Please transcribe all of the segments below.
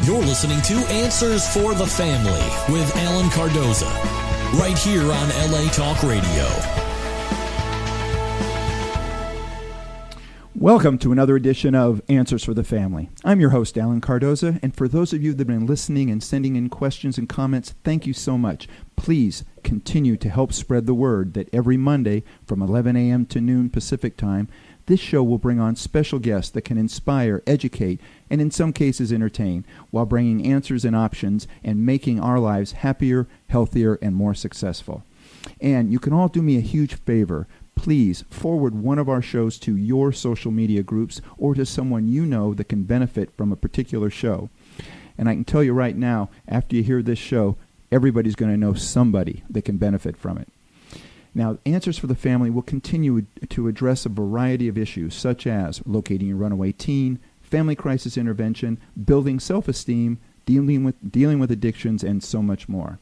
You're listening to Answers for the Family with Alan Cardoza, right here on LA Talk Radio. Welcome to another edition of Answers for the Family. I'm your host, Alan Cardoza, and for those of you that have been listening and sending in questions and comments, thank you so much. Please continue to help spread the word that every Monday from 11 a.m. to noon Pacific Time, this show will bring on special guests that can inspire, educate, and in some cases entertain, while bringing answers and options and making our lives happier, healthier, and more successful. And you can all do me a huge favor. Please forward one of our shows to your social media groups or to someone you know that can benefit from a particular show. And I can tell you right now, after you hear this show, everybody's going to know somebody that can benefit from it. Now, Answers for the Family will continue to address a variety of issues, such as locating your runaway teen, family crisis intervention, building self-esteem, dealing with addictions, and so much more.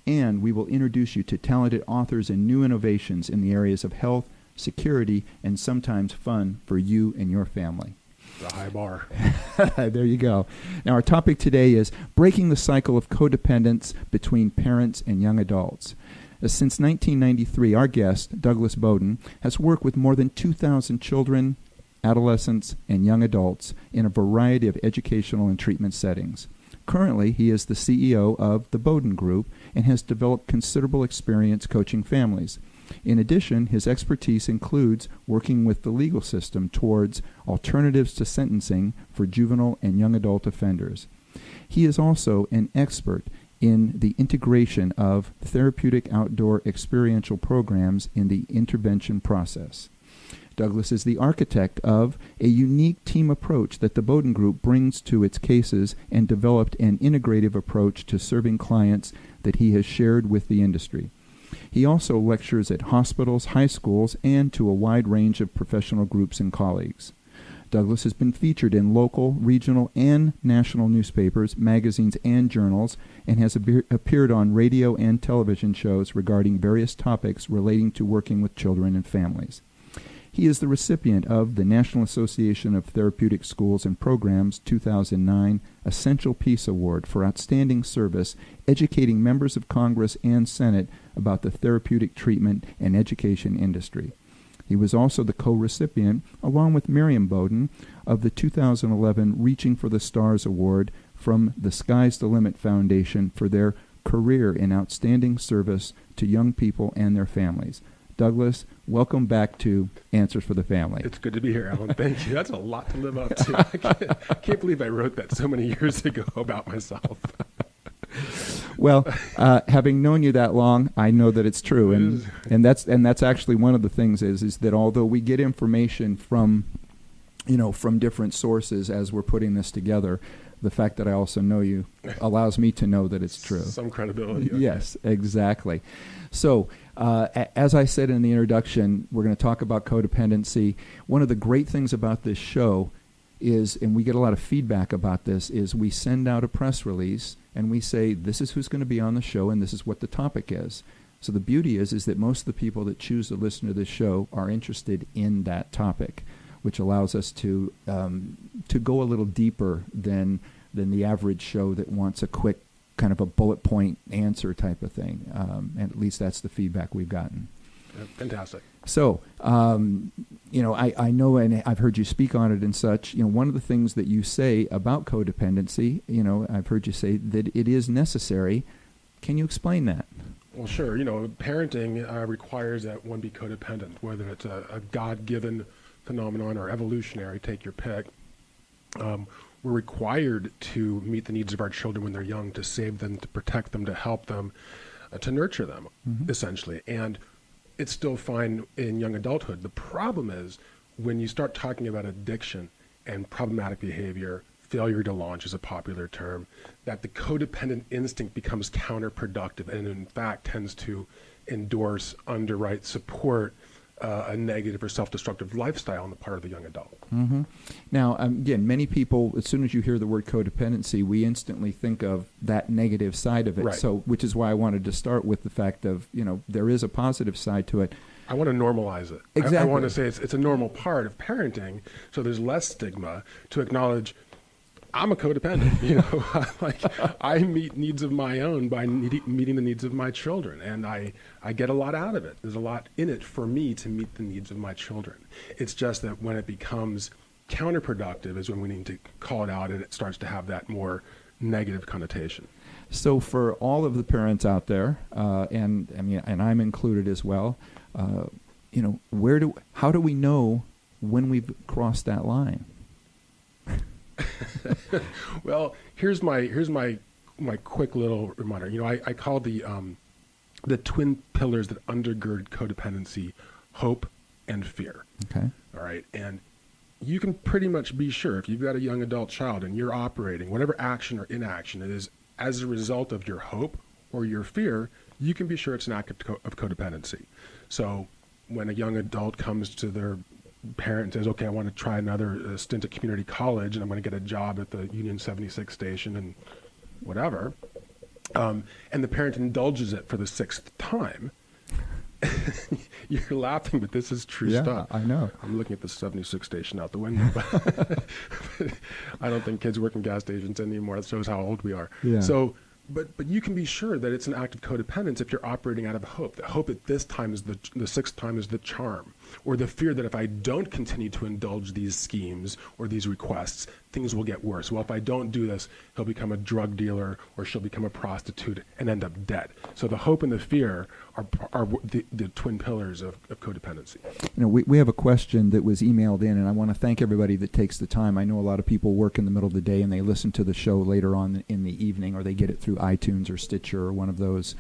And we will introduce you to talented authors and new innovations in the areas of health, security, and sometimes fun for you and your family. The high bar. There you go. Now, our topic today is breaking the cycle of codependence between parents and young adults. Since 1993, our guest, Douglas-Bodin, has worked with more than 2,000 children, adolescents, and young adults in a variety of educational and treatment settings. Currently, he is the CEO of the Boden Group and has developed considerable experience coaching families. In addition, his expertise includes working with the legal system towards alternatives to sentencing for juvenile and young adult offenders. He is also an expert in the integration of therapeutic outdoor experiential programs in the intervention process. Douglas is the architect of a unique team approach that the Boden Group brings to its cases and developed an integrative approach to serving clients that he has shared with the industry. He also lectures at hospitals, high schools, and to a wide range of professional groups and colleagues. Douglas has been featured in local, regional, and national newspapers, magazines, and journals, and has appeared on radio and television shows regarding various topics relating to working with children and families. He is the recipient of the National Association of Therapeutic Schools and Programs 2009 Essential Peace Award for outstanding service educating members of Congress and Senate about the therapeutic treatment and education industry. He was also the co-recipient, along with Miriam Boden, of the 2011 Reaching for the Stars Award from the Sky's the Limit Foundation for their career in outstanding service to young people and their families. Douglas, welcome back to Answers for the Family. It's good to be here, Alan. Thank you. That's a lot to live up to. I can't believe I wrote that so many years ago about myself. Well, having known you that long, I know that it's true, and that's actually one of the things is that although we get information from different sources as we're putting this together, the fact that I also know you allows me to know that it's true. Some credibility. Okay. Yes, exactly. So, as I said in the introduction, we're going to talk about codependency. One of the great things about this show is, and we get a lot of feedback about this, is we send out a press release and we say, this is who's going to be on the show and this is what the topic is. So the beauty is that most of the people that choose to listen to this show are interested in that topic, which allows us to go a little deeper than the average show that wants a quick kind of a bullet point answer type of thing. And at least that's the feedback we've gotten. Fantastic. So, I know, and I've heard you speak on it and such, one of the things that you say about codependency, I've heard you say that it is necessary. Can you explain that? Well, sure. Parenting requires that one be codependent, whether it's a God-given phenomenon or evolutionary, take your pick. We're required to meet the needs of our children when they're young, to save them, to protect them, to help them, to nurture them, essentially. And it's still fine in young adulthood. The problem is when you start talking about addiction and problematic behavior, failure to launch is a popular term, that the codependent instinct becomes counterproductive and in fact tends to endorse, underwrite, support a negative or self-destructive lifestyle on the part of the young adult. Mm-hmm. Now, again, many people, as soon as you hear the word codependency, we instantly think of that negative side of it. Right. So, which is why I wanted to start with the fact of, there is a positive side to it. I want to normalize it. Exactly. I want to say it's a normal part of parenting, so there's less stigma to acknowledge I'm a codependent, like I meet needs of my own by meeting the needs of my children, and I get a lot out of it. There's a lot in it for me to meet the needs of my children. It's just that when it becomes counterproductive is when we need to call it out, and it starts to have that more negative connotation. So for all of the parents out there, and I'm included as well, how do we know when we've crossed that line? Well, here's my quick little reminder. I call the twin pillars that undergird codependency hope and fear. Okay. All right. And you can pretty much be sure if you've got a young adult child and you're operating whatever action or inaction it is as a result of your hope or your fear, you can be sure it's an act of codependency. So when a young adult comes to their parent and says, okay, I want to try another stint at community college and I'm going to get a job at the Union 76 station and whatever, and the parent indulges it for the 6th time, you're laughing, but this is true stuff. I know. I'm looking at the 76 station out the window, but I don't think kids work in gas stations anymore. That shows how old we are. Yeah. So, but you can be sure that it's an act of codependence if you're operating out of hope. The hope at this time is the 6th time is the charm, or the fear that if I don't continue to indulge these schemes or these requests, things will get worse. Well, if I don't do this, he'll become a drug dealer or she'll become a prostitute and end up dead. So the hope and the fear are the twin pillars of codependency. We have a question that was emailed in, and I want to thank everybody that takes the time. I know a lot of people work in the middle of the day and they listen to the show later on in the evening, or they get it through iTunes or Stitcher or one of those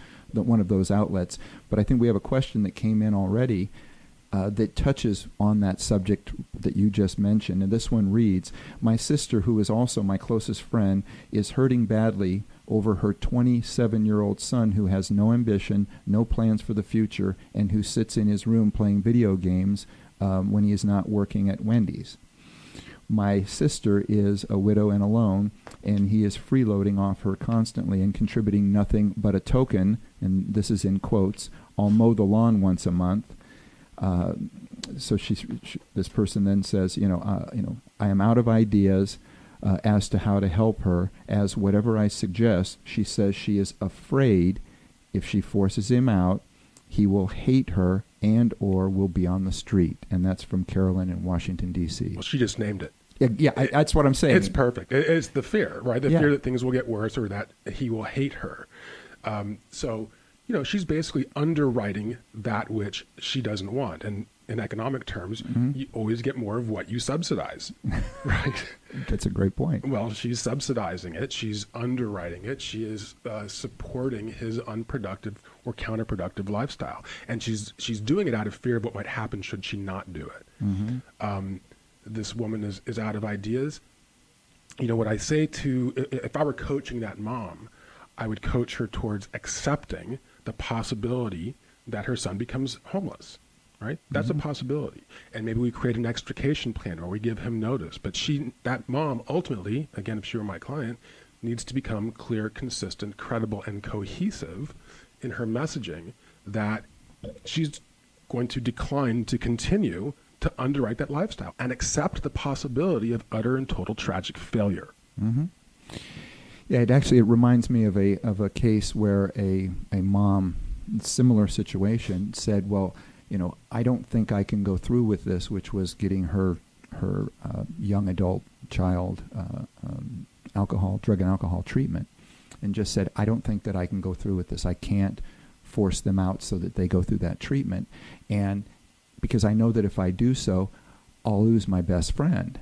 outlets. But I think we have a question that came in already that touches on that subject that you just mentioned. And this one reads, my sister, who is also my closest friend, is hurting badly over her 27-year-old son who has no ambition, no plans for the future, and who sits in his room playing video games when he is not working at Wendy's. My sister is a widow and alone, and he is freeloading off her constantly and contributing nothing but a token, and this is in quotes, I'll mow the lawn once a month. So this person then says, I am out of ideas as to how to help her, as whatever I suggest, she says she is afraid if she forces him out, he will hate her and or will be on the street. And that's from Carolyn in Washington, D.C. Well, she just named it. That's what I'm saying. It's perfect. It's the fear, right? The fear that things will get worse or that he will hate her. So she's basically underwriting that which she doesn't want. And in economic terms, you always get more of what you subsidize, right? That's a great point. Well, she's subsidizing it. She's underwriting it. She is supporting his unproductive or counterproductive lifestyle. And she's doing it out of fear of what might happen should she not do it. This woman is out of ideas. What I say if I were coaching that mom, I would coach her towards accepting the possibility that her son becomes homeless, right? That's a possibility. And maybe we create an extrication plan or we give him notice. But that mom ultimately, again, if she were my client, needs to become clear, consistent, credible, and cohesive in her messaging that she's going to decline to continue to underwrite that lifestyle and accept the possibility of utter and total tragic failure. Yeah, it reminds me of a case where a mom, similar situation, said, well, I don't think I can go through with this, which was getting her young adult child drug and alcohol treatment, and just said, I don't think that I can go through with this. I can't force them out so that they go through that treatment. And because I know that if I do so, I'll lose my best friend.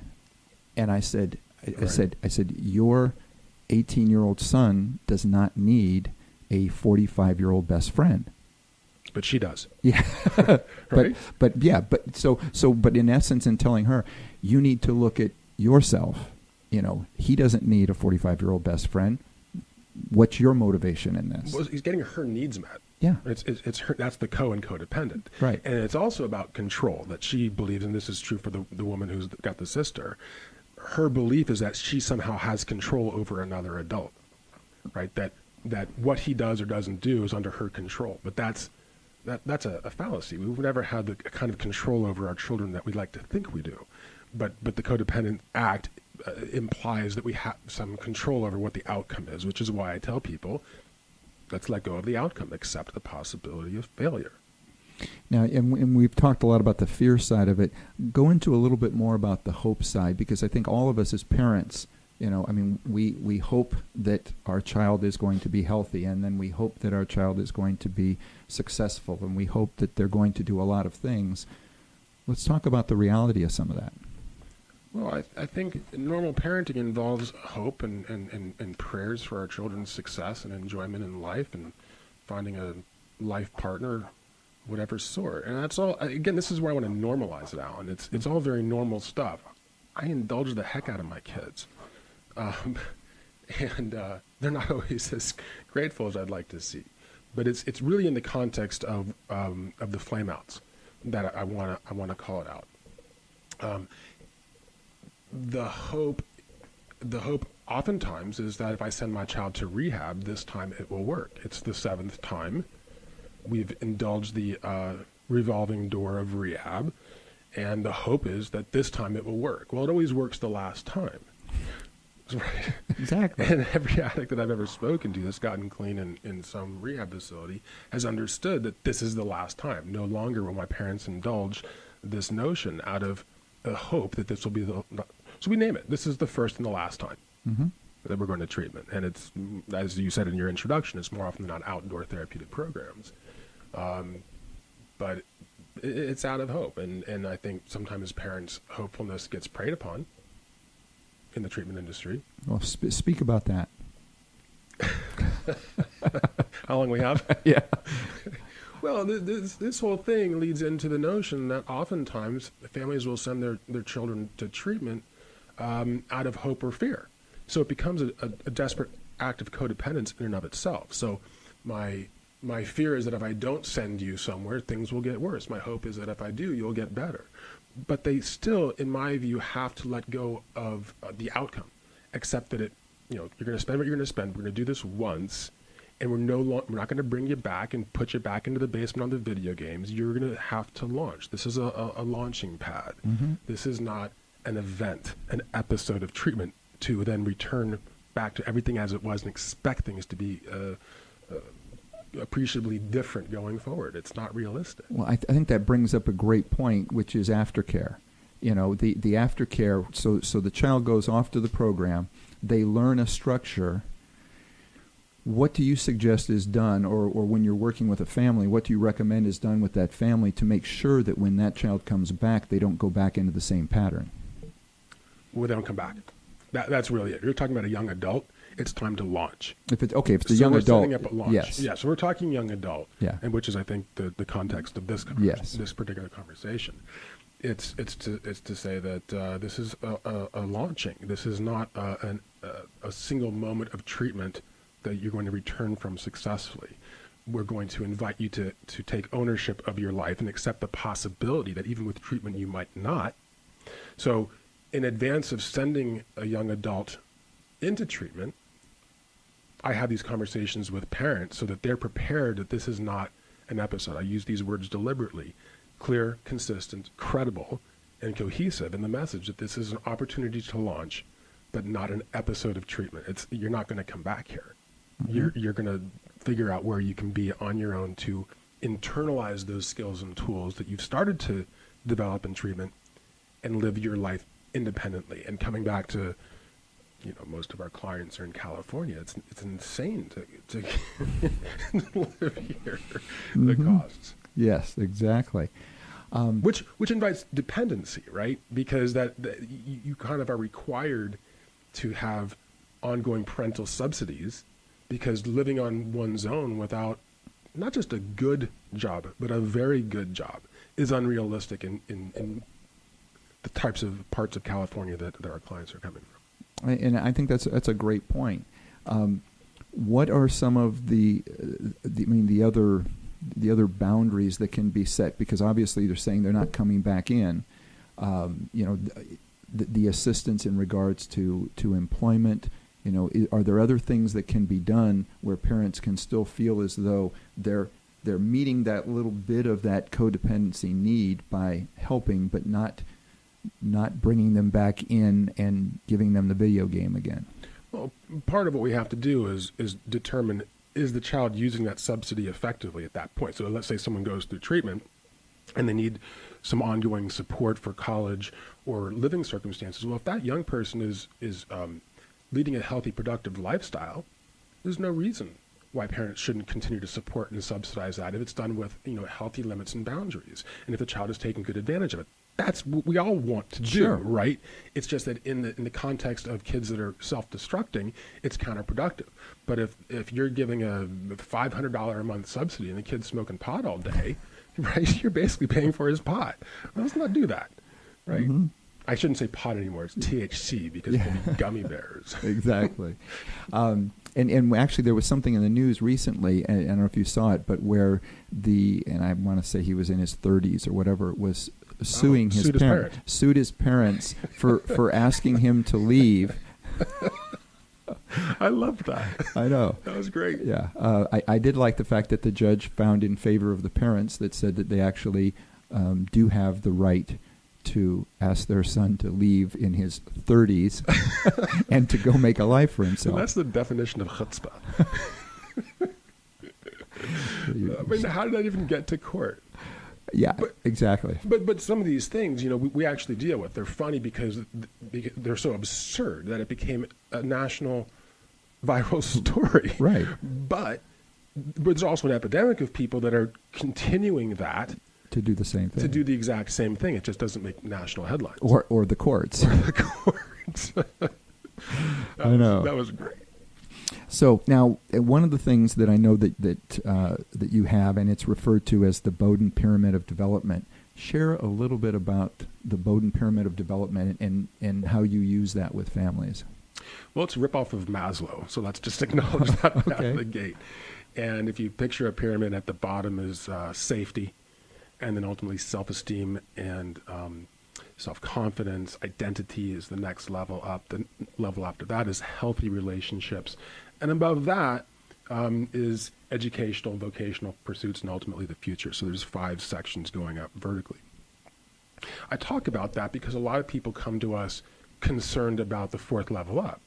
And I said, your 18-year-old son does not need a 45-year-old best friend. But she does. Yeah. Right? But in essence, in telling her, you need to look at yourself. He doesn't need a 45-year-old best friend. What's your motivation in this? Well, he's getting her needs met. Yeah. It's her, that's the co and codependent. Right. And it's also about control that she believes, and this is true for the woman who's got the sister. Her belief is that she somehow has control over another adult, right? That what he does or doesn't do is under her control. But that's a fallacy. We've never had the kind of control over our children that we'd like to think we do. But the codependent act implies that we have some control over what the outcome is, which is why I tell people, let's let go of the outcome, accept the possibility of failure. Now, and we've talked a lot about the fear side of it. Go into a little bit more about the hope side, because I think all of us as parents, we hope that our child is going to be healthy, and then we hope that our child is going to be successful, and we hope that they're going to do a lot of things. Let's talk about the reality of some of that. Well, I think normal parenting involves hope and prayers for our children's success and enjoyment in life and finding a life partner, whatever sort. And that's all, again, this is where I want to normalize it, Alan. It's all very normal stuff. I indulge the heck out of my kids. And they're not always as grateful as I'd like to see. But it's really in the context of the flameouts that I want to call it out. The hope oftentimes is that if I send my child to rehab, this time it will work. It's the 7th time we've indulged the revolving door of rehab, and the hope is that this time it will work. Well, it always works the last time. Right. Exactly. And every addict that I've ever spoken to that's gotten clean in some rehab facility has understood that this is the last time. No longer will my parents indulge this notion out of a hope that this will be so we name it. This is the first and the last time that we're going to treatment. And it's, as you said in your introduction, it's more often than not outdoor therapeutic programs. But it's out of hope. And I think sometimes as parents, hopefulness gets preyed upon in the treatment industry. Well, speak about that. How long we have? Yeah. Well, this whole thing leads into the notion that oftentimes families will send their children to treatment out of hope or fear. So it becomes a desperate act of codependence in and of itself. So my fear is that if I don't send you somewhere, things will get worse. My hope is that if I do, you'll get better. But they still, in my view, have to let go of the outcome, accept that you're going to spend what you're going to spend. We're going to do this once, and we're not going to bring you back and put you back into the basement on the video games. You're going to have to launch. This is a launching pad. This is not an event, an episode of treatment to then return back to everything as it was and expect things to be appreciably different going forward. It's not realistic. Well, I think that brings up a great point, which is aftercare. The aftercare, so the child goes off to the program, they learn a structure. What do you suggest is done, or when you're working with a family, what do you recommend is done with that family to make sure that when that child comes back, they don't go back into the same pattern? Well, they don't come back. That's really it. You're talking about a young adult. It's time to launch. If it's a young adult, setting up at launch. Yes. Yeah, so we're talking young adult, yeah, and which is, I think, the context of this this particular conversation. It's to say that this is a launching. This is not a single moment of treatment that you're going to return from successfully. We're going to invite you to take ownership of your life and accept the possibility that even with treatment you might not. So in advance of sending a young adult into treatment, I have these conversations with parents so that they're prepared that this is not an episode. I use these words deliberately: clear, consistent, credible, and cohesive in the message that this is an opportunity to launch, but not an episode of treatment. You're not going to come back here. You're going to figure out where you can be on your own to internalize those skills and tools that you've started to develop in treatment and live your life independently. And coming back to, most of our clients are in California. It's insane to live here. The costs. Yes, exactly. Which invites dependency, right? Because that you kind of are required to have ongoing parental subsidies, because living on one's own without not just a good job, but a very good job is unrealistic in the types of parts of California that our clients are coming from. And I think that's a great point. What are some of the other boundaries that can be set? Because obviously they're saying they're not coming back in. The assistance in regards to employment. Are there other things that can be done where parents can still feel as though they're meeting that little bit of that codependency need by helping, but not not bringing them back in and giving them the video game again? Well, part of what we have to do is determine, is the child using that subsidy effectively at that point? So let's say someone goes through treatment and they need some ongoing support for college or living circumstances. Well, if that young person is leading a healthy, productive lifestyle, there's no reason why parents shouldn't continue to support and subsidize that if it's done with healthy limits and boundaries, and if the child is taking good advantage of it. That's what we all want to do, Sure. right? It's just that in the context of kids that are self-destructing, it's counterproductive. But if you're giving a $500 a month subsidy and the kid's smoking pot all day, right, you're basically paying for his pot. Well, let's not do that, right? Mm-hmm. I shouldn't say pot anymore. It's THC because it'll be gummy bears. Exactly. And actually there was something in the news recently, and I don't know if you saw it, but where and I want to say he was in his 30s or whatever, was suing his parents. Sued his parents for asking him to leave. I love that. I know. That was great. Yeah. I did like the fact that the judge found in favor of the parents, that said that they actually do have the right to ask their son to leave in his 30s and to go make a life for himself. And that's the definition of chutzpah. I mean, how did that even get to court? Yeah, exactly. But some of these things, we actually deal with. They're funny because they're so absurd that it became a national viral story. Right. But there's also an epidemic of people that are continuing that. To do the same thing. To do the exact same thing. It just doesn't make national headlines. Or the courts. Or the courts. I know. That was great. So now, one of the things that I know that you have, and it's referred to as the Boden Pyramid of Development. Share a little bit about the Boden Pyramid of Development and how you use that with families. Well, it's a ripoff of Maslow, so let's just acknowledge that out of the gate. And if you picture a pyramid, at the bottom is safety, and then ultimately self-esteem and self-confidence. Identity is the next level up. The level after that is healthy relationships. And above that is educational, vocational pursuits, and ultimately the future. So there's 5 sections going up vertically. I talk about that because a lot of people come to us concerned about the 4th level up,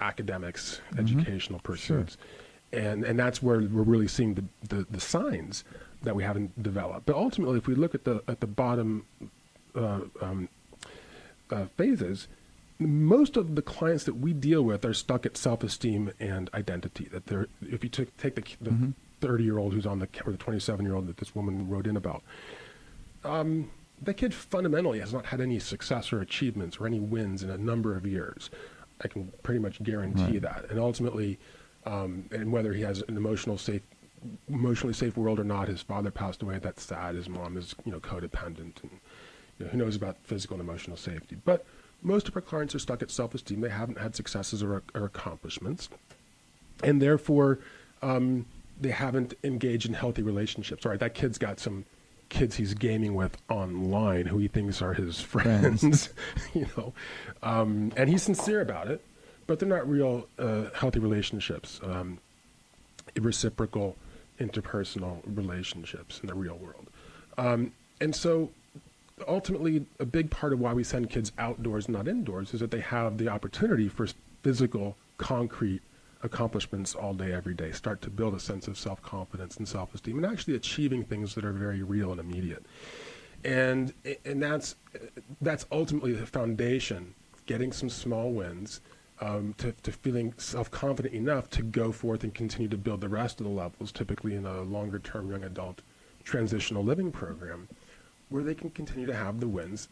academics, educational pursuits. Sure. And that's where we're really seeing the signs that we haven't developed. But ultimately, if we look at the bottom phases, most of the clients that we deal with are stuck at self-esteem and identity. That they're, if you take the 30-year-old who's on or the 27-year-old that this woman wrote in about, that kid fundamentally has not had any success or achievements or any wins in a number of years. I can pretty much guarantee that. And ultimately, and whether he has an emotionally safe world or not, his father passed away. That's sad. His mom is, codependent, and who knows about physical and emotional safety. But most of our clients are stuck at self-esteem. They haven't had successes or accomplishments, and therefore they haven't engaged in healthy relationships. All right, that kid's got some kids he's gaming with online who he thinks are his friends, and he's sincere about it, but they're not real healthy relationships, reciprocal interpersonal relationships in the real world. And so ultimately, a big part of why we send kids outdoors and not indoors is that they have the opportunity for physical, concrete accomplishments all day, every day, start to build a sense of self-confidence and self-esteem, and actually achieving things that are very real and immediate. And that's ultimately the foundation, getting some small wins, to feeling self-confident enough to go forth and continue to build the rest of the levels, typically in a longer-term young adult transitional living program, where they can continue to have the wins,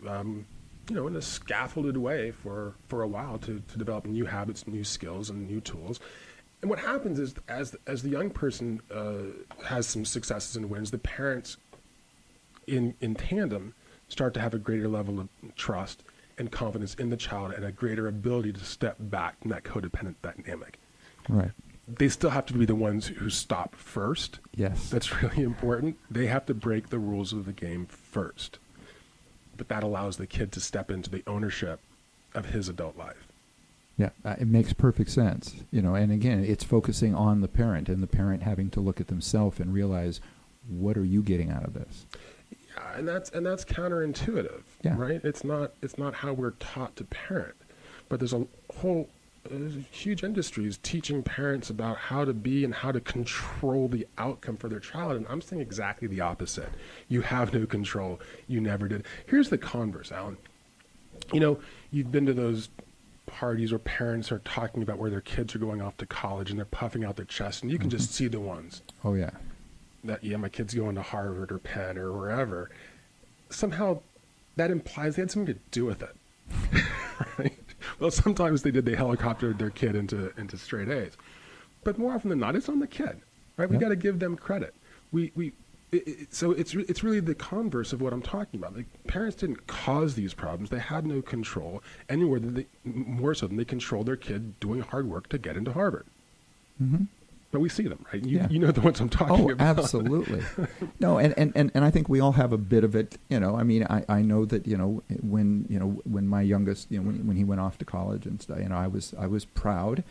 in a scaffolded way for a while to develop new habits, new skills, and new tools. And what happens is, as the young person has some successes and wins, the parents in tandem start to have a greater level of trust and confidence in the child and a greater ability to step back from that codependent dynamic. Right. They still have to be the ones who stop first. Yes. That's really important. They have to break the rules of the game first. But that allows the kid to step into the ownership of his adult life. Yeah, it makes perfect sense. And again, it's focusing on the parent and the parent having to look at themselves and realize, what are you getting out of this? And that's counterintuitive, Yeah. right? It's not how we're taught to parent. But there's a whole huge industries teaching parents about how to be and how to control the outcome for their child. And I'm saying exactly the opposite. You have no control. You never did. Here's the converse, Alan. You know, you've been to those parties where parents are talking about where their kids are going off to college and they're puffing out their chest, and you can just see the ones. Oh, yeah. That, yeah, my kid's going to Harvard or Penn or wherever. Somehow that implies they had something to do with it. Right? Well, sometimes they did. They helicoptered their kid into straight A's. But more often than not, it's on the kid, right? We got to give them credit. So it's really the converse of what I'm talking about. Like, parents didn't cause these problems. They had no control anywhere more so than they controlled their kid doing hard work to get into Harvard. Mm-hmm. But we see them, right? You know the ones I'm talking about. Oh, absolutely. No, and I think we all have a bit of it. You know, I mean, I know that, when my youngest, when he went off to college and stuff, I was proud,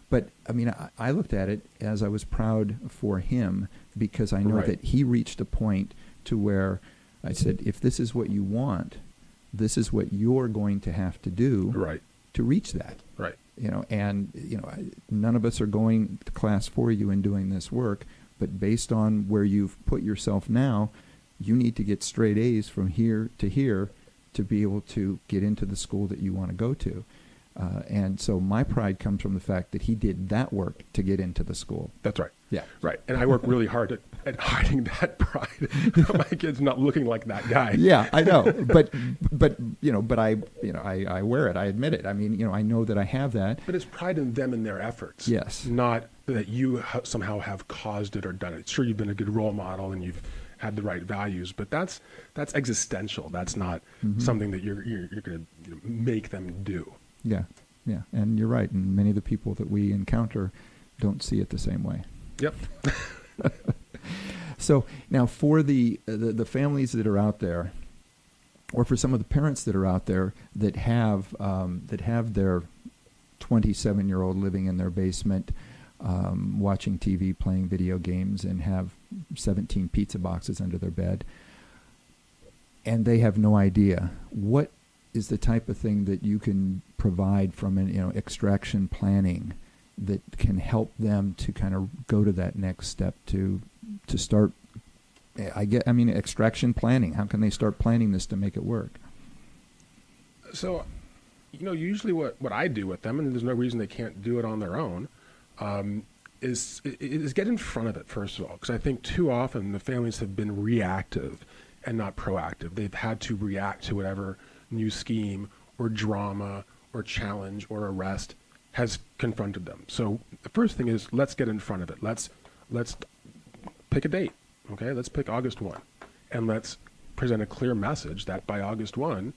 but I mean, I looked at it as I was proud for him, because I know that he reached a point to where I said, if this is what you want, this is what you're going to have to do to reach that. Right. None of us are going to class for you and doing this work, but based on where you've put yourself now, you need to get straight A's from here to here to be able to get into the school that you want to go to. And so my pride comes from the fact that he did that work to get into the school. That's right. Yeah. Right. And I work really hard at hiding that pride. My kid's not looking like that guy. Yeah, I know. But I wear it. I admit it. I mean, I know that I have that. But it's pride in them and their efforts. Yes. Not that you somehow have caused it or done it. Sure, you've been a good role model and you've had the right values, but that's existential. That's not something that you're going to make them do. Yeah. Yeah. And you're right. And many of the people that we encounter don't see it the same way. Yep. So now for the families that are out there, or for some of the parents that are out there that have their 27-year-old living in their basement, watching TV, playing video games, and have 17 pizza boxes under their bed, and they have no idea, what is the type of thing that you can provide from an extraction planning that can help them to kind of go to that next step to start? Extraction planning. How can they start planning this to make it work? So, usually what I do with them, and there's no reason they can't do it on their own, is get in front of it, first of all, because I think too often the families have been reactive and not proactive. They've had to react to whatever new scheme or drama or challenge or arrest has confronted them. So the first thing is, let's get in front of it. Let's pick a date. Okay, let's pick August 1, and let's present a clear message that by August 1,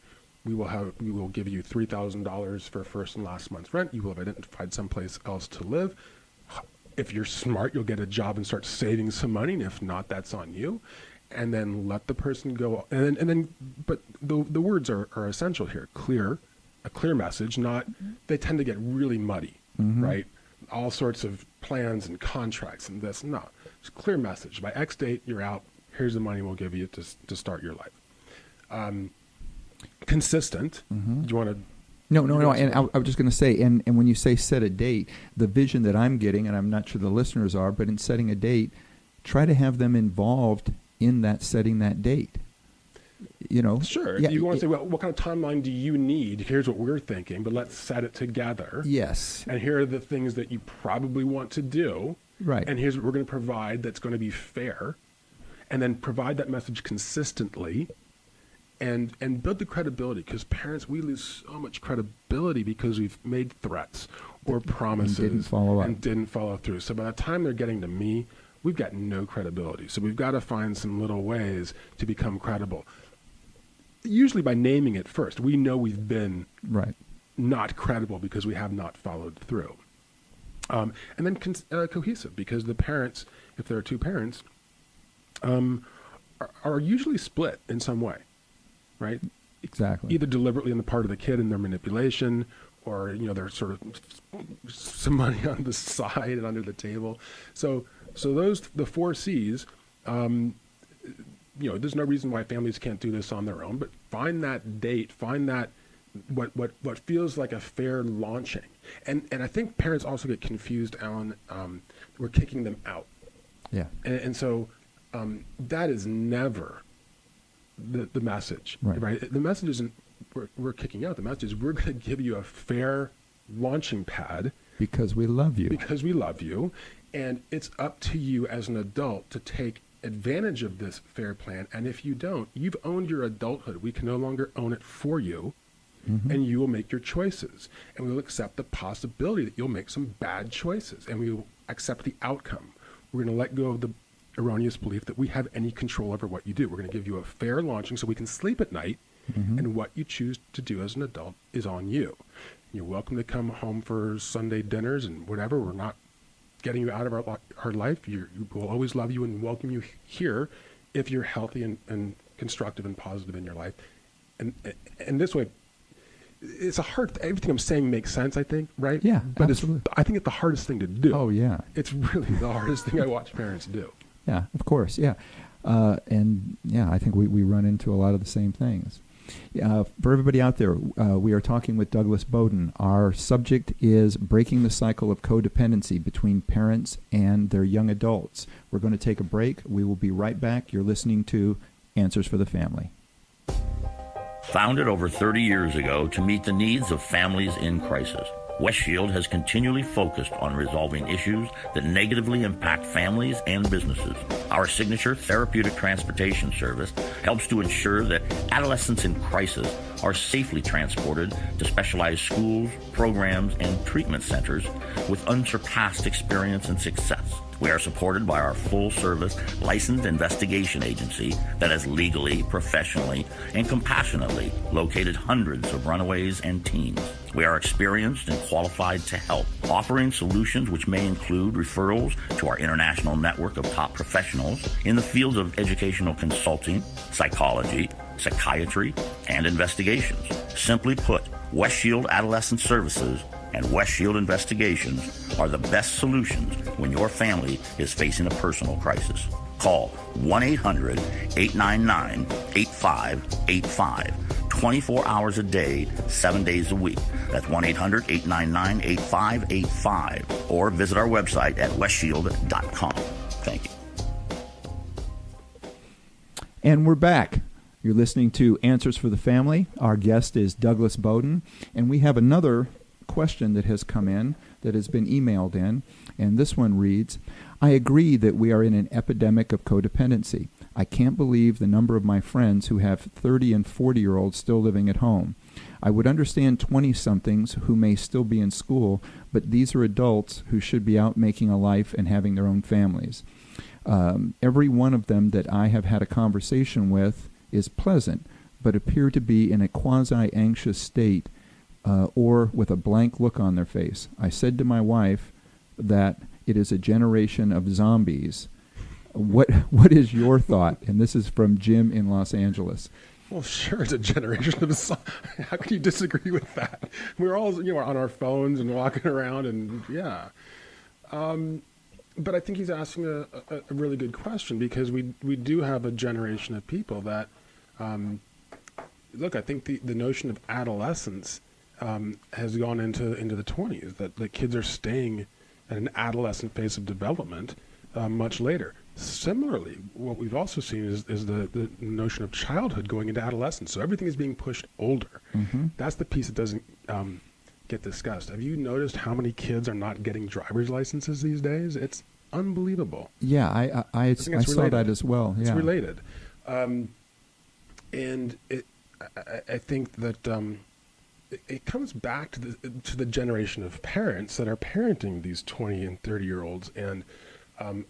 we will give you $3,000 for first and last month's rent. You will have identified someplace else to live. If you're smart, you'll get a job and start saving some money, and if not, that's on you. And then let the person go. And then, but the words are essential here. A clear message. Not, they tend to get really muddy, right? All sorts of plans and contracts and this. No, it's a clear message. By X date, you're out. Here's the money we'll give you to start your life. Consistent. Do you want to? No. And I was just going to say, and when you say set a date, the vision that I'm getting, and I'm not sure the listeners are, but in setting a date, try to have them involved in that setting that date. Sure. Yeah, you want to say, well, what kind of timeline do you need? Here's what we're thinking, but let's set it together. Yes. And here are the things that you probably want to do. Right. And here's what we're going to provide that's going to be fair. And then provide that message consistently and build the credibility, because parents, we lose so much credibility because we've made threats or promises and didn't follow up. through. So by the time they're getting to me, we've got no credibility. So we've got to find some little ways to become credible. Usually by naming it first. We know we've been not credible because we have not followed through. And then cohesive, because the parents, if there are two parents, are usually split in some way, right? Exactly. Either deliberately on the part of the kid in their manipulation, or there's sort of some money on the side and under the table. So the 4 C's, there's no reason why families can't do this on their own, but find that date, find that what feels like a fair launching. And I think parents also get confused on we're kicking them out. Yeah. And so that is never the message, right? The message isn't we're kicking out. The message is we're going to give you a fair launching pad. Because we love you. Because we love you. And it's up to you as an adult to take advantage of this fair plan. And if you don't, you've owned your adulthood. We can no longer own it for you. Mm-hmm. And you will make your choices. And we will accept the possibility that you'll make some bad choices. And we will accept the outcome. We're going to let go of the erroneous belief that we have any control over what you do. We're going to give you a fair launching so we can sleep at night. Mm-hmm. And what you choose to do as an adult is on you. You're welcome to come home for Sunday dinners and whatever. We're not getting you out of our life. We'll always love you and welcome you here if you're healthy and constructive and positive in your life. And this way, it's everything I'm saying makes sense, I think, right? Yeah, but absolutely. I think it's the hardest thing to do. Oh, yeah. It's really the hardest thing I watch parents do. Yeah, of course, yeah. And, I think we run into a lot of the same things. For everybody out there, we are talking with Douglas-Bodin. Our subject is breaking the cycle of codependency between parents and their young adults. We're going to take a break. We will be right back. You're listening to Answers for the Family. Founded over 30 years ago to meet the needs of families in crisis, West Shield has continually focused on resolving issues that negatively impact families and businesses. Our signature therapeutic transportation service helps to ensure that adolescents in crisis are safely transported to specialized schools, programs, and treatment centers with unsurpassed experience and success. We are supported by our full-service licensed investigation agency that has legally, professionally, and compassionately located hundreds of runaways and teens. We are experienced and qualified to help, offering solutions which may include referrals to our international network of top professionals in the fields of educational consulting, psychology, psychiatry, and investigations. Simply put, West Shield Adolescent Services and West Shield Investigations are the best solutions when your family is facing a personal crisis. Call 1-800-899-8585, 24 hours a day, 7 days a week. That's 1-800-899-8585, or visit our website at westshield.com. Thank you. And we're back. You're listening to Answers for the Family. Our guest is Douglas-Bodin, and we have another question that has come in, that has been emailed in, and this one reads, I agree that we are in an epidemic of codependency. I can't believe the number of my friends who have 30 and 40-year-olds still living at home. I would understand 20-somethings who may still be in school, but these are adults who should be out making a life and having their own families. Every one of them that I have had a conversation with is pleasant, but appear to be in a quasi-anxious state or with a blank look on their face. I said to my wife that it is a generation of zombies. What is your thought? And this is from Jim in Los Angeles. Well, sure, it's a generation of how can you disagree with that? We're all on our phones and walking around, and but I think he's asking a really good question, because we do have a generation of people that look. I think the notion of adolescence has gone into the 20s, that the kids are staying at an adolescent phase of development much later. Similarly, what we've also seen is the notion of childhood going into adolescence. So everything is being pushed older. Mm-hmm. That's the piece that doesn't get discussed. Have you noticed how many kids are not getting driver's licenses these days? It's unbelievable. Yeah, I saw that as well. Yeah. It's related. And I think that it comes back to the generation of parents that are parenting these 20 and 30-year-olds, and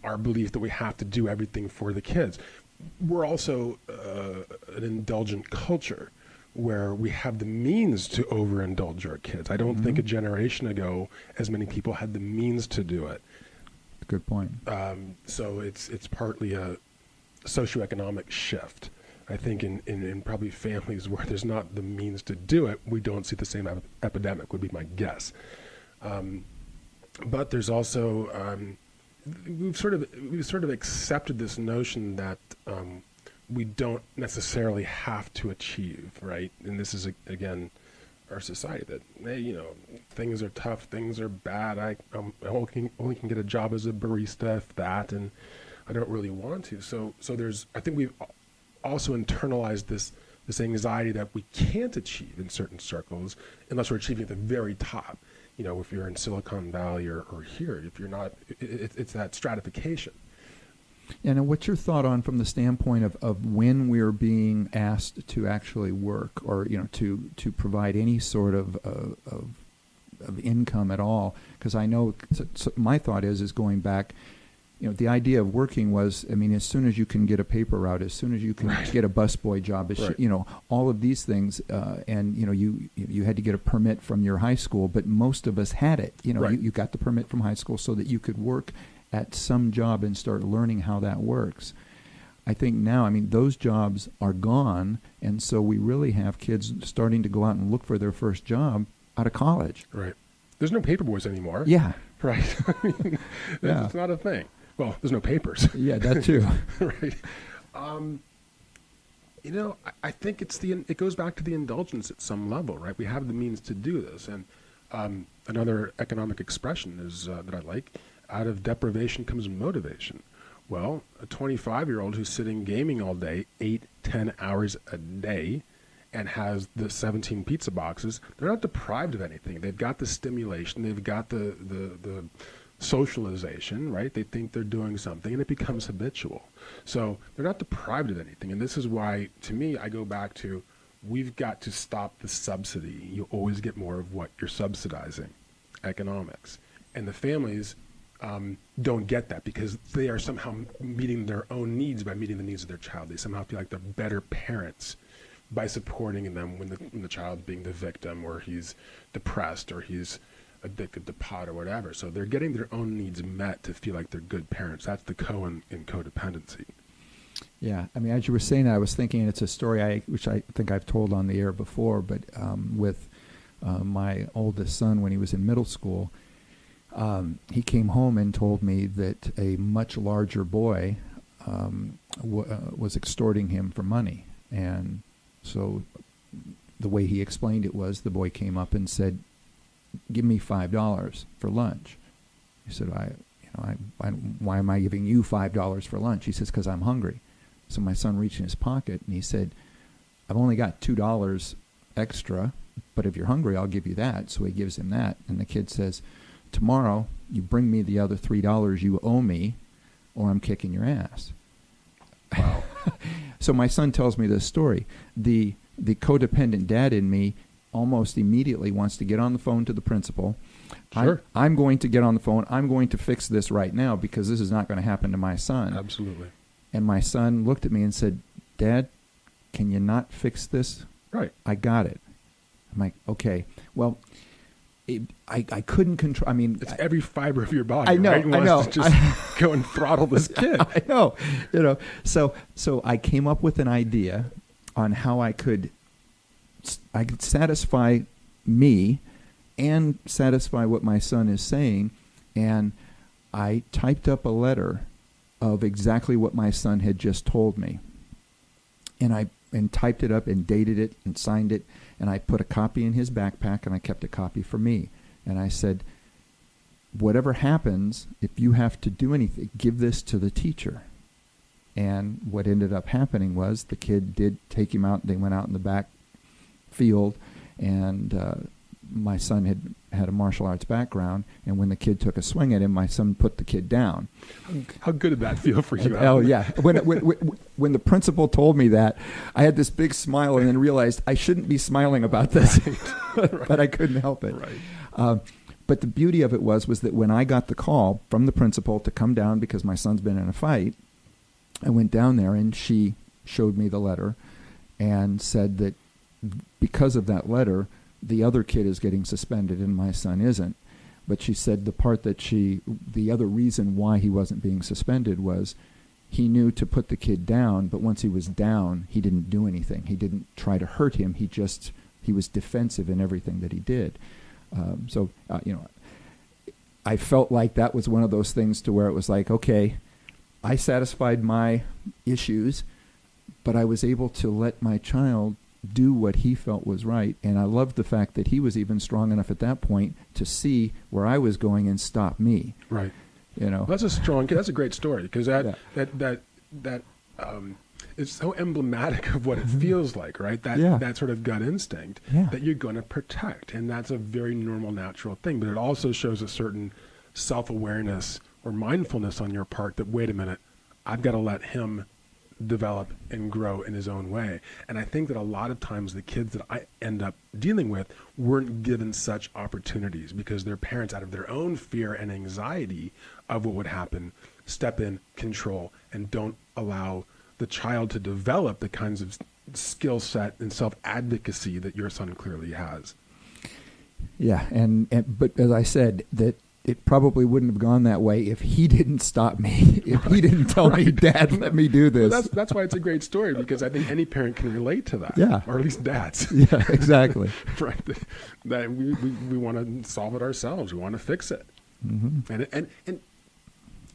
our belief that we have to do everything for the kids. We're also an indulgent culture where we have the means to overindulge our kids. I don't think a generation ago as many people had the means to do it. Good point. So it's partly a socioeconomic shift. I think in probably families where there's not the means to do it, we don't see the same epidemic, would be my guess. But there's also we've sort of accepted this notion that we don't necessarily have to achieve, right? And this is, again, our society that, hey, things are tough, things are bad. I only can get a job as a barista, if that, and I don't really want to. So I think we've also internalized this anxiety that we can't achieve in certain circles unless we're achieving at the very top. If you're in Silicon Valley or here, if you're not, it's that stratification. And what's your thought on from the standpoint of when we're being asked to actually work or, to provide any sort of income at all? Because I know my thought is going back, the idea of working was, as soon as you can get a paper route, as soon as you can get a busboy job, all of these things, and you had to get a permit from your high school, but most of us had it. You got the permit from high school so that you could work at some job and start learning how that works. I think now, those jobs are gone, and so we really have kids starting to go out and look for their first job out of college. Right. There's no paper boys anymore. Yeah. Right. It's not a thing. Well, there's no papers. Yeah, that too. Right. I think it goes back to the indulgence at some level, right? We have the means to do this. And another economic expression is that I like, out of deprivation comes motivation. Well, a 25-year-old who's sitting gaming all day, 8-10 hours a day, and has the 17 pizza boxes, they're not deprived of anything. They've got the stimulation. They've got the socialization, right? They think they're doing something, and it becomes habitual. So they're not deprived of anything. And this is why, to me, I go back to, we've got to stop the subsidy. You always get more of what you're subsidizing, economics. And the families don't get that because they are somehow meeting their own needs by meeting the needs of their child. They somehow feel like they're better parents by supporting them when the child's being the victim, or he's depressed, or he's addicted to pot or whatever. So they're getting their own needs met to feel like they're good parents. That's the in codependency. Yeah, as you were saying that, I was thinking, it's a story which I think I've told on the air before, but with my oldest son when he was in middle school, he came home and told me that a much larger boy was extorting him for money. And so the way he explained it was, the boy came up and said, "Give me $5 for lunch." He said, why am I giving you $5 for lunch? He says, "Because I'm hungry." So my son reached in his pocket and he said, "I've only got $2 extra, but if you're hungry, I'll give you that." So he gives him that. And the kid says, "Tomorrow, you bring me the other $3 you owe me, or I'm kicking your ass." Wow. So my son tells me this story. The codependent dad in me almost immediately wants to get on the phone to the principal. Sure. I'm going to get on the phone. I'm going to fix this right now because this is not going to happen to my son. Absolutely. And my son looked at me and said, "Dad, can you not fix this?" Right. "I got it." I'm like, "Okay." Well, I couldn't control. It's every fiber of your body. I know. Right? I know. To just go and throttle this kid. I know. So I came up with an idea on how I could satisfy me and satisfy what my son is saying, and I typed up a letter of exactly what my son had just told me, and typed it up and dated it and signed it, and I put a copy in his backpack and I kept a copy for me, and I said, "Whatever happens, if you have to do anything, give this to the teacher." And what ended up happening was the kid did take him out. They went out in the back field, and my son had a martial arts background, and when the kid took a swing at him, my son put the kid down. How good did that feel for you? Oh, yeah. When the principal told me that, I had this big smile and then realized I shouldn't be smiling about this, Right. but I couldn't help it. Right. But the beauty of it was that when I got the call from the principal to come down because my son's been in a fight, I went down there and she showed me the letter and said that because of that letter, the other kid is getting suspended and my son isn't. But she said the other reason why he wasn't being suspended was he knew to put the kid down, but once he was down, he didn't do anything. He didn't try to hurt him. He was defensive in everything that he did. I felt like that was one of those things to where it was like, okay, I satisfied my issues, but I was able to let my child do what he felt was right. And I loved the fact that he was even strong enough at that point to see where I was going and stop me. Right. You know, that's a great story, because that is so emblematic of what it feels like, right? That sort of gut instinct that you're going to protect. And that's a very normal, natural thing. But it also shows a certain self-awareness or mindfulness on your part that, wait a minute, I've got to let him develop and grow in his own way. And I think that a lot of times the kids that I end up dealing with weren't given such opportunities because their parents, out of their own fear and anxiety of what would happen, step in, control, and don't allow the child to develop the kinds of skill set and self-advocacy that your son clearly has. Yeah, but as I said, that it probably wouldn't have gone that way if he didn't stop me, if he didn't tell me, Dad, let me do this. Well, that's why it's a great story, because I think any parent can relate to that. Yeah. Or at least dads. Yeah, exactly. Right. That we want to solve it ourselves. We want to fix it. Mm-hmm. And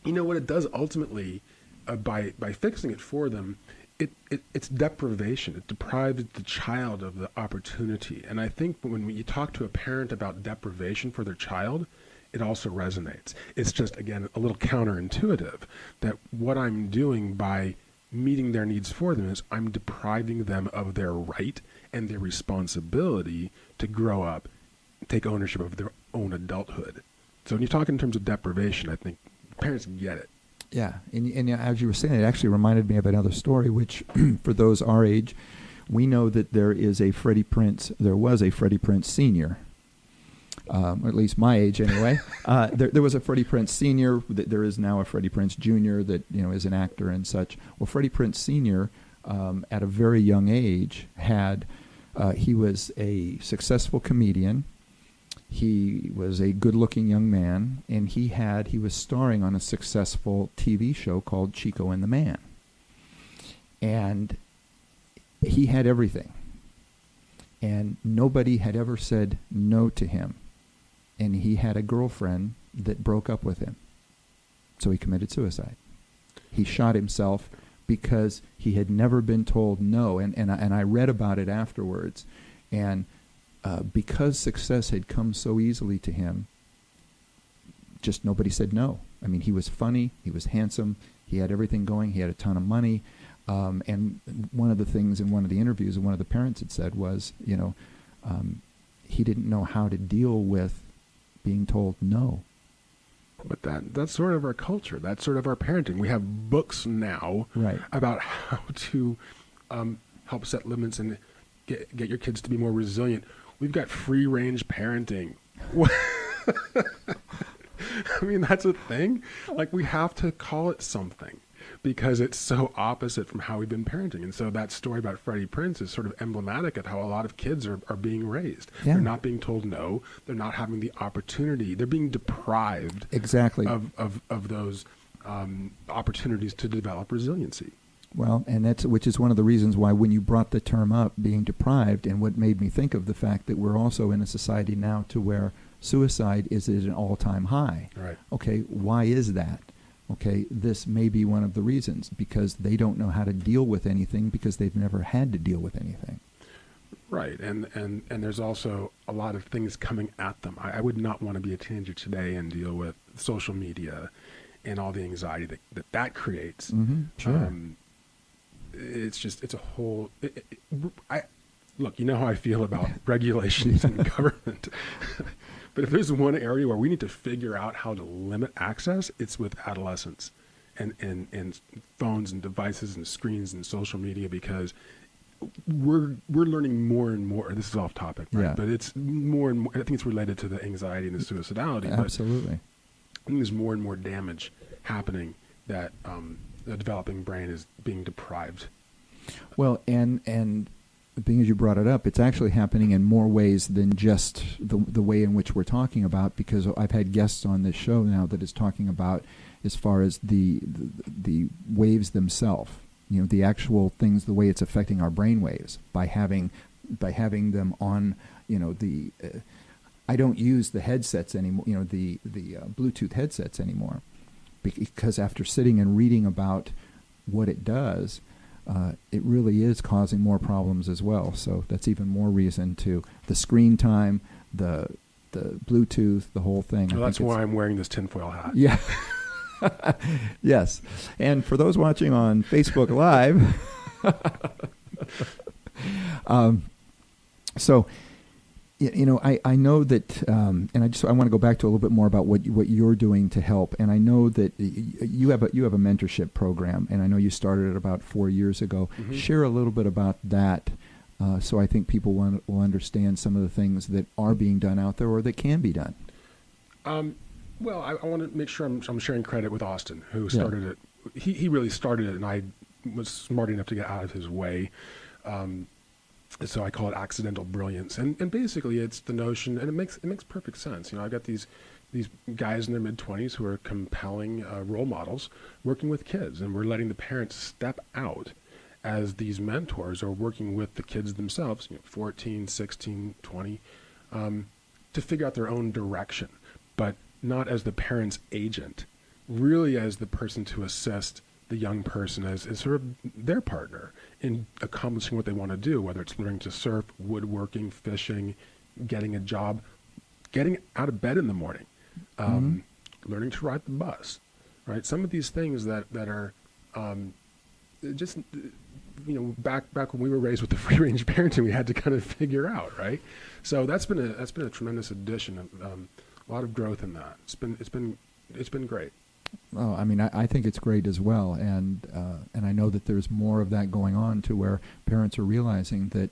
you know what it does ultimately, by fixing it for them, it's deprivation. It deprives the child of the opportunity. And I think when you talk to a parent about deprivation for their child, it also resonates. It's just, again, a little counterintuitive that what I'm doing by meeting their needs for them is I'm depriving them of their right and their responsibility to grow up, take ownership of their own adulthood. So when you talk in terms of deprivation, I think parents get it. Yeah, and as you were saying, it actually reminded me of another story, which for those our age, we know that there was a Freddie Prinze Sr., or at least my age anyway. There was a Freddie Prinze Sr. There is now a Freddie Prinze Jr. that is an actor and such. Well, Freddie Prinze Sr. At a very young age he was a successful comedian. He was a good-looking young man, and he was starring on a successful TV show called Chico and the Man. And he had everything. And nobody had ever said no to him. And he had a girlfriend that broke up with him. So he committed suicide. He shot himself because he had never been told no. And I read about it afterwards. And because success had come so easily to him, just nobody said no. I mean, he was funny, he was handsome, he had everything going, he had a ton of money. And one of the things in one of the interviews, one of the parents had said was, he didn't know how to deal with being told no. But that's sort of our culture. That's sort of our parenting. We have books now about how to help set limits and get your kids to be more resilient. We've got free-range parenting. I mean, that's a thing. Like, we have to call it something because it's so opposite from how we've been parenting. And so that story about Freddie Prinze is sort of emblematic of how a lot of kids are being raised. Yeah. They're not being told no. They're not having the opportunity. They're being deprived of those opportunities to develop resiliency. Well, and which is one of the reasons why when you brought the term up, being deprived, and what made me think of the fact that we're also in a society now to where suicide is at an all-time high. Right. Okay, why is that? Okay, this may be one of the reasons, because they don't know how to deal with anything because they've never had to deal with anything. Right, and there's also a lot of things coming at them. I would not want to be a teenager today and deal with social media and all the anxiety that creates. Mm-hmm. Sure. It's a whole. Look, you know how I feel about regulations and government. But if there's one area where we need to figure out how to limit access, it's with adolescents and phones and devices and screens and social media, because we're learning more and more. This is off topic, right? Yeah. But it's more and more. I think it's related to the anxiety and the suicidality. Absolutely. But I think there's more and more damage happening that the developing brain is being deprived. Well, and being as you brought it up, it's actually happening in more ways than just the way in which we're talking about, because I've had guests on this show now that is talking about as far as the waves themselves, the actual things, the way it's affecting our brain waves by having them on, I don't use the headsets anymore, the Bluetooth headsets anymore, because after sitting and reading about what it does, it really is causing more problems as well. So that's even more reason to the screen time, the Bluetooth, the whole thing. Well, that's why I'm wearing this tinfoil hat. Yeah. Yes. And for those watching on Facebook Live, so, I know that, and I want to go back to a little bit more about what you're doing to help. And I know that you have a mentorship program, and I know you started it about 4 years ago. Mm-hmm. Share a little bit about that, so I think people will understand some of the things that are being done out there or that can be done. Well, I want to make sure I'm sharing credit with Austin, who started it. He really started it, and I was smart enough to get out of his way. So I call it accidental brilliance, and basically it's the notion, and it makes perfect sense. I've got these guys in their mid-20s who are compelling role models working with kids, and we're letting the parents step out as these mentors or working with the kids themselves, 14, 16, 20, to figure out their own direction, but not as the parent's agent, really as the person to assist the young person as sort of their partner in accomplishing what they want to do, whether it's learning to surf, woodworking, fishing, getting a job, getting out of bed in the morning, learning to ride the bus, right? Some of these things that are just, back when we were raised with the free range parenting, we had to kind of figure out, right? So that's been a tremendous addition of a lot of growth in that. It's been great. Oh, I mean, I think it's great as well, and I know that there's more of that going on to where parents are realizing that,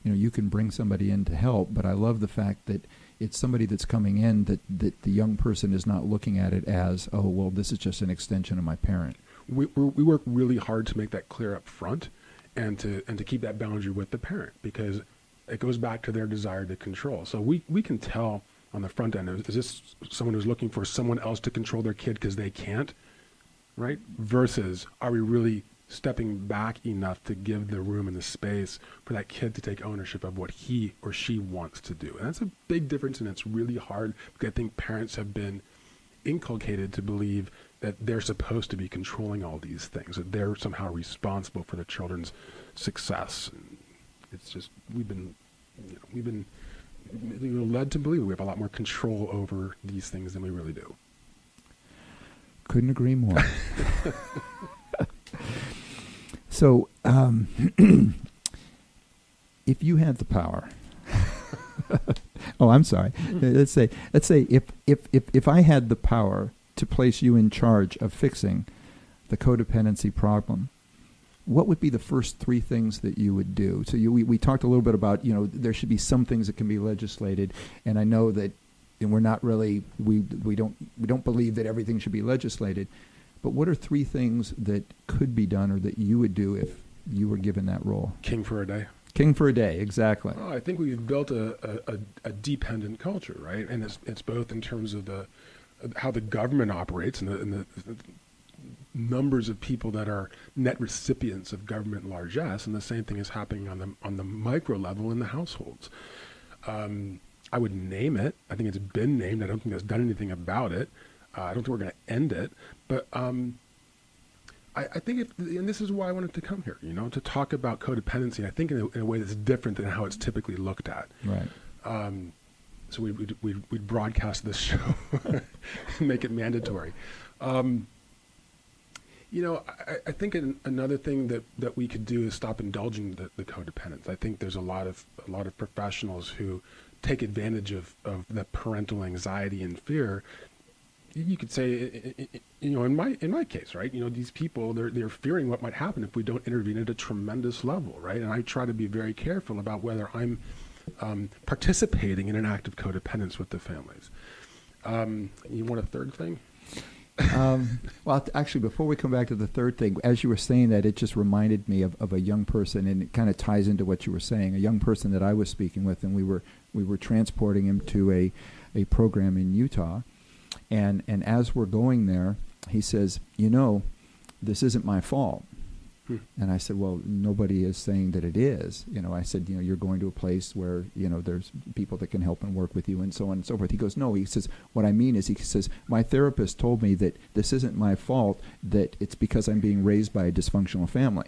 you can bring somebody in to help, but I love the fact that it's somebody that's coming in that the young person is not looking at it as, oh, well, this is just an extension of my parent. We work really hard to make that clear up front, and to keep that boundary with the parent, because it goes back to their desire to control. So we can tell on the front end, is this someone who's looking for someone else to control their kid because they can't, right? Versus, are we really stepping back enough to give the room and the space for that kid to take ownership of what he or she wants to do? And that's a big difference, and it's really hard, because I think parents have been inculcated to believe that they're supposed to be controlling all these things, that they're somehow responsible for the children's success. And it's just, we've been led to believe we have a lot more control over these things than we really do. Couldn't agree more. So, if you had the power, I'm sorry. Let's say if I had the power to place you in charge of fixing the codependency problem, what would be the first three things that you would do? So we talked a little bit about, there should be some things that can be legislated, and I know that we're not really, we don't believe that everything should be legislated, but what are three things that could be done or that you would do if you were given that role? King for a day. King for a day, exactly. Oh, I think we've built a dependent culture, right? And it's both in terms of how the government operates and the numbers of people that are net recipients of government largesse, and the same thing is happening on the micro level in the households. I would name it. I think it's been named. I don't think it's done anything about it. I don't think we're going to end it. But I think, and this is why I wanted to come here, to talk about codependency. I think in a way that's different than how it's typically looked at. Right. So we'd broadcast this show, make it mandatory. I think another thing that we could do is stop indulging the codependents. I think there's a lot of professionals who take advantage of the parental anxiety and fear. You could say, in my case, right? These people, they're fearing what might happen if we don't intervene at a tremendous level, right? And I try to be very careful about whether I'm participating in an act of codependence with the families. You want a third thing? Well, actually, before we come back to the third thing, as you were saying that, it just reminded me of a young person, and it kind of ties into what you were saying. A young person that I was speaking with, and we were transporting him to a program in Utah, and as we're going there, he says, this isn't my fault. And I said, well, nobody is saying that it is. I said, you're going to a place where, there's people that can help and work with you and so on and so forth. He goes, no, he says, what I mean is, he says, my therapist told me that this isn't my fault, that it's because I'm being raised by a dysfunctional family.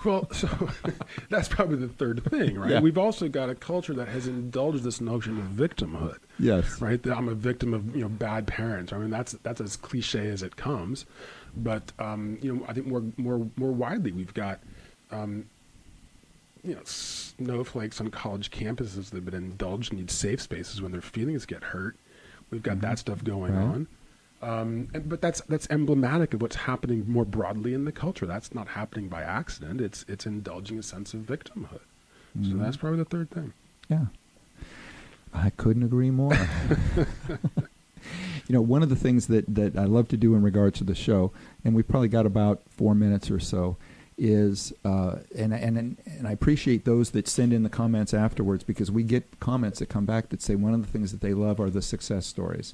Well, so that's probably the third thing, right? Yeah. We've also got a culture that has indulged this notion of victimhood. Yes. Right? That I'm a victim of bad parents. I mean, that's as cliche as it comes. But I think more widely, we've got snowflakes on college campuses that have been indulged, need safe spaces when their feelings get hurt. We've got that stuff going on. But that's emblematic of what's happening more broadly in the culture. That's not happening by accident. It's indulging a sense of victimhood. So that's probably the third thing. Yeah. I couldn't agree more. One of the things that I love to do in regards to the show, and we've probably got about 4 minutes or so, is and I appreciate those that send in the comments afterwards, because we get comments that come back that say one of the things that they love are the success stories.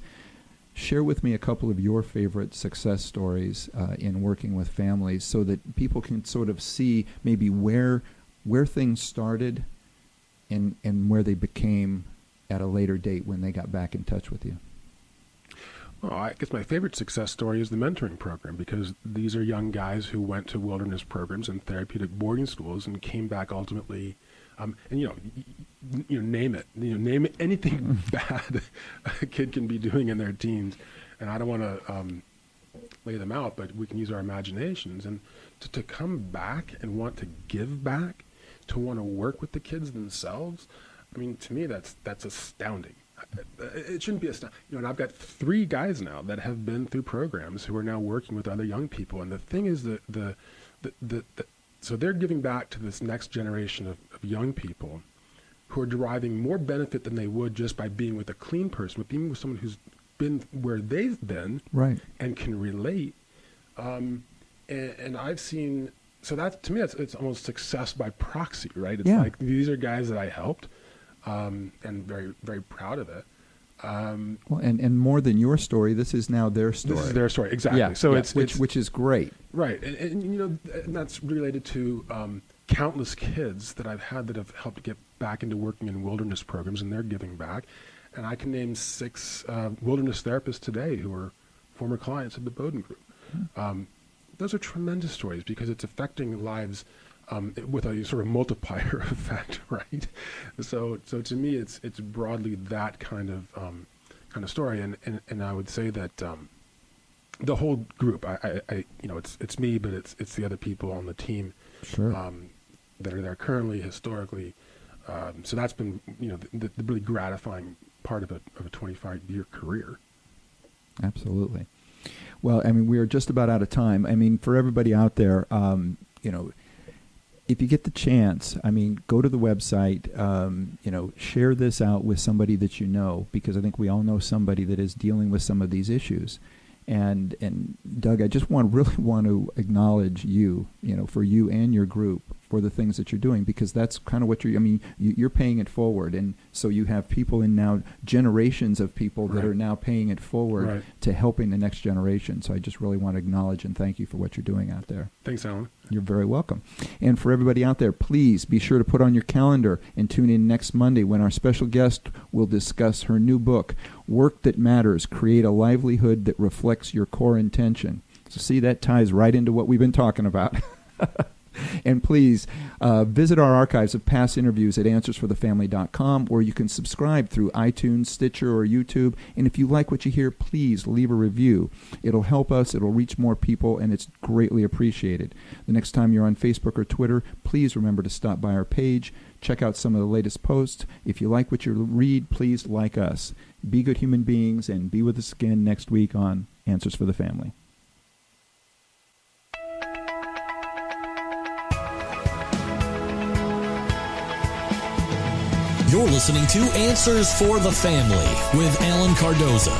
Share with me a couple of your favorite success stories in working with families, so that people can sort of see maybe where things started and where they became at a later date when they got back in touch with you. Well, I guess my favorite success story is the mentoring program, because these are young guys who went to wilderness programs and therapeutic boarding schools and came back ultimately, name it, name anything bad a kid can be doing in their teens. And I don't want to lay them out, but we can use our imaginations. And to come back and want to give back, to want to work with the kids themselves, I mean, to me, that's astounding. It shouldn't be astounding. And I've got 3 guys now that have been through programs who are now working with other young people. And the thing is so they're giving back to this next generation of young people who are deriving more benefit than they would just by being with a clean person, but being with someone who's been where they've been, right, and can relate. And I've seen, so that to me, it's almost success by proxy, right? It's like, these are guys that I helped, and very, very proud of it. Well, and more than your story, this is now their story. This is their story, exactly. Yeah, so yeah, it's which is great, right? And that's related to countless kids that I've had that have helped get back into working in wilderness programs, and they're giving back. And I can name 6 wilderness therapists today who are former clients of the Boden Group. Those are tremendous stories, because it's affecting lives with a sort of multiplier effect, right? So to me, it's broadly that kind of story, and I would say that the whole group, it's me, but it's the other people on the team, sure, that are there currently, historically. So that's been the really gratifying part of a 25-year career. Absolutely. Well, I mean, we are just about out of time. I mean, for everybody out there, if you get the chance, I mean, go to the website, share this out with somebody that you know, because I think we all know somebody that is dealing with some of these issues. And Doug, I just really want to acknowledge you, for you and your group for the things that you're doing, because that's kind of what you're paying it forward. And so you have people in now, generations of people that right. are now paying it forward right. to helping the next generation. So I just really want to acknowledge and thank you for what you're doing out there. Thanks, Alan. You're very welcome. And for everybody out there, please be sure to put on your calendar and tune in next Monday when our special guest will discuss her new book, Work That Matters, Create a Livelihood That Reflects Your Core Intention. So see, that ties right into what we've been talking about. And please visit our archives of past interviews at answersforthefamily.com, or you can subscribe through iTunes, Stitcher, or YouTube. And if you like what you hear, please leave a review. It'll help us. It'll reach more people, and it's greatly appreciated. The next time you're on Facebook or Twitter, please remember to stop by our page. Check out some of the latest posts. If you like what you read, please like us. Be good human beings, and be with us again next week on Answers for the Family. You're listening to Answers for the Family with Alan Cardoza,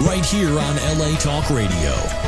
right here on LA Talk Radio.